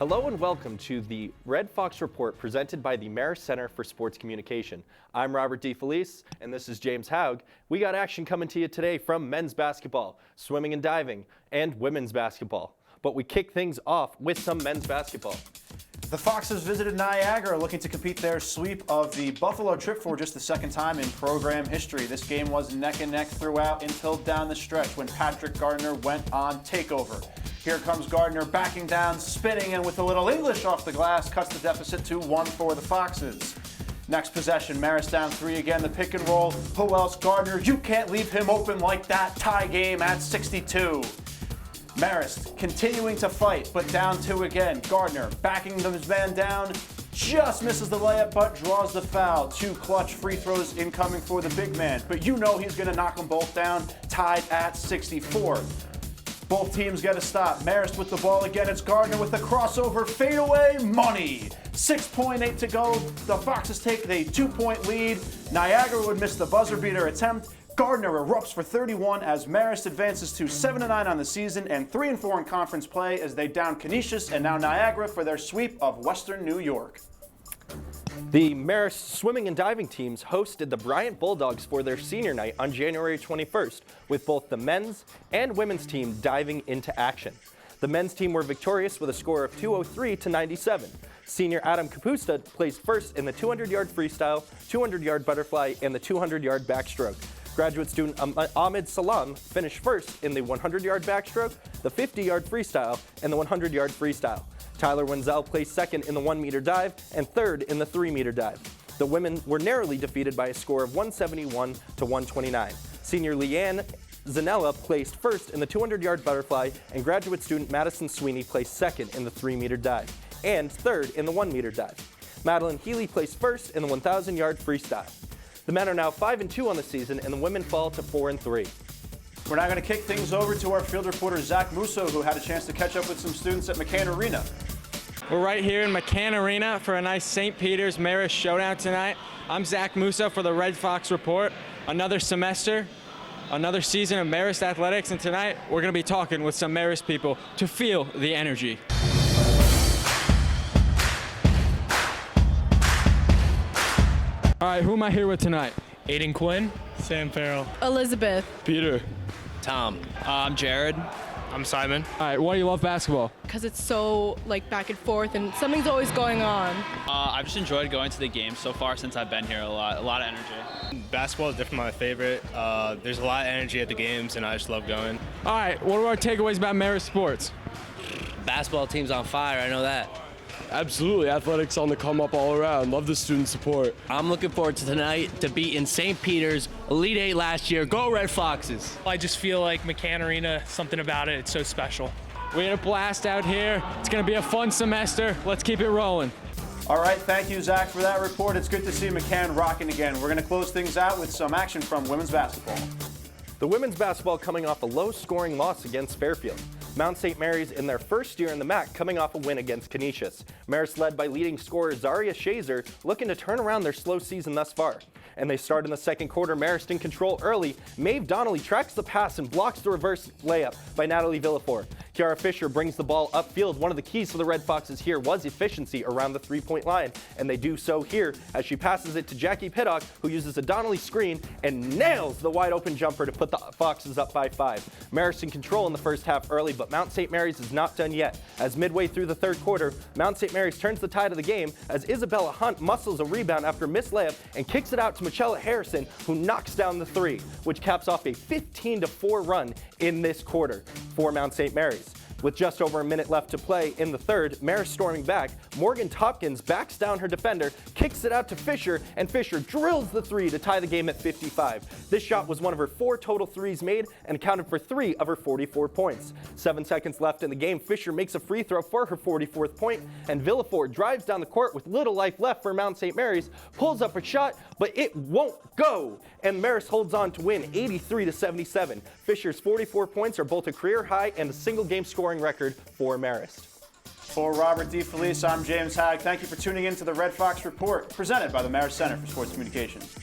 Hello and welcome to the Red Fox Report presented by the Marist Center for Sports Communication. I'm Robert DeFelice and this is James Haug. We got action coming to you today from men's basketball, swimming and diving, and women's basketball. But we kick things off with some men's basketball. The Foxes visited Niagara looking to compete their sweep of the Buffalo trip for just the second time in program history. This game was neck and neck throughout until down the stretch when Patrick Gardner went on takeover. Here comes Gardner backing down, spinning, and with a little English off the glass, cuts the deficit to 1 for the Foxes. Next possession, Marist down 3 again, the pick and roll. Who else? Gardner, you can't leave him open like that. Tie game at 62. Marist continuing to fight, but down 2 again. Gardner backing his man down, just misses the layup, but draws the foul. 2 clutch free throws incoming for the big man, but you know he's going to knock them both down, tied at 64. Both teams get a stop. Marist with the ball again. It's Gardner with the crossover fadeaway money. 6.8 to go. The Foxes take a 2-point lead. Niagara would miss the buzzer beater attempt. Gardner erupts for 31 as Marist advances to 7-9 on the season and 3-4 in conference play as they down Canisius and now Niagara for their sweep of Western New York. The Marist swimming and diving teams hosted the Bryant Bulldogs for their senior night on January 21st, with both the men's and women's team diving into action. The men's team were victorious with a score of 203-97. Senior Adam Kapusta placed first in the 200-yard freestyle, 200-yard butterfly, and the 200-yard backstroke. Graduate student Ahmed Salam finished first in the 100-yard backstroke, the 50-yard freestyle, and the 100-yard freestyle. Tyler Wenzel placed second in the 1-meter dive and third in the 3-meter dive. The women were narrowly defeated by a score of 171-129. Senior Leanne Zanella placed first in the 200-yard butterfly, and graduate student Madison Sweeney placed second in the 3-meter dive and third in the 1-meter dive. Madeline Healy placed first in the 1,000-yard freestyle. The men are now 5-2 on the season, and the women fall to 4-3. We're now going to kick things over to our field reporter, Zach Musso, who had a chance to catch up with some students at McCann Arena. We're right here in McCann Arena for a nice St. Peter's Marist showdown tonight. I'm Zach Musso for the Red Fox Report. Another semester, another season of Marist athletics, and tonight we're going to be talking with some Marist people to feel the energy. All right, who am I here with tonight? Aiden Quinn. Sam Farrell. Elizabeth. Peter. Tom. I'm Jared. I'm Simon. All right, why do you love basketball? Because it's so back and forth and something's always going on. I've just enjoyed going to the games so far since I've been here a lot of energy. Basketball is definitely my favorite. There's a lot of energy at the games and I just love going. All right, what are our takeaways about Marist sports? Basketball team's on fire, I know that. Absolutely, athletics on the come up all around. Love the student support. I'm looking forward to tonight to beat in St. Peter's, Elite 8 last year. Go Red Foxes. I just feel like McCann Arena, something about it, it's so special. We had a blast out here. It's going to be a fun semester. Let's keep it rolling. All right, thank you, Zach, for that report. It's good to see McCann rocking again. We're going to close things out with some action from women's basketball. The women's basketball coming off a low-scoring loss against Fairfield. Mount St. Mary's in their first year in the MAC coming off a win against Canisius. Marist led by leading scorer Zaria Shazer looking to turn around their slow season thus far. And they start in the second quarter, Marist in control early. Maeve Donnelly tracks the pass and blocks the reverse layup by Natalie Villafort. Kiara Fisher brings the ball upfield. One of the keys for the Red Foxes here was efficiency around the three-point line, and they do so here as she passes it to Jackie Pittock, who uses a Donnelly screen and nails the wide-open jumper to put the Foxes up by 5. Marist in control in the first half early, but Mount St. Mary's is not done yet. As midway through the third quarter, Mount St. Mary's turns the tide of the game as Isabella Hunt muscles a rebound after a missed layup and kicks it out to Michelle Harrison, who knocks down the 3, which caps off a 15-4 run in this quarter for Mount St. Mary's. With just over a minute left to play in the third, Marist storming back, Morgan Topkins backs down her defender, kicks it out to Fisher, and Fisher drills the 3 to tie the game at 55. This shot was one of her 4 total threes made and accounted for 3 of her 44 points. 7 seconds left in the game, Fisher makes a free throw for her 44th point, and Villafort drives down the court with little life left for Mount St. Mary's, pulls up a shot, but it won't go, and Marist holds on to win 83-77. Fisher's 44 points are both a career high and a single game scoring record for Marist. For Robert DeFelice, I'm James Haug. Thank you for tuning in to the Red Fox Report, presented by the Marist Center for Sports Communications.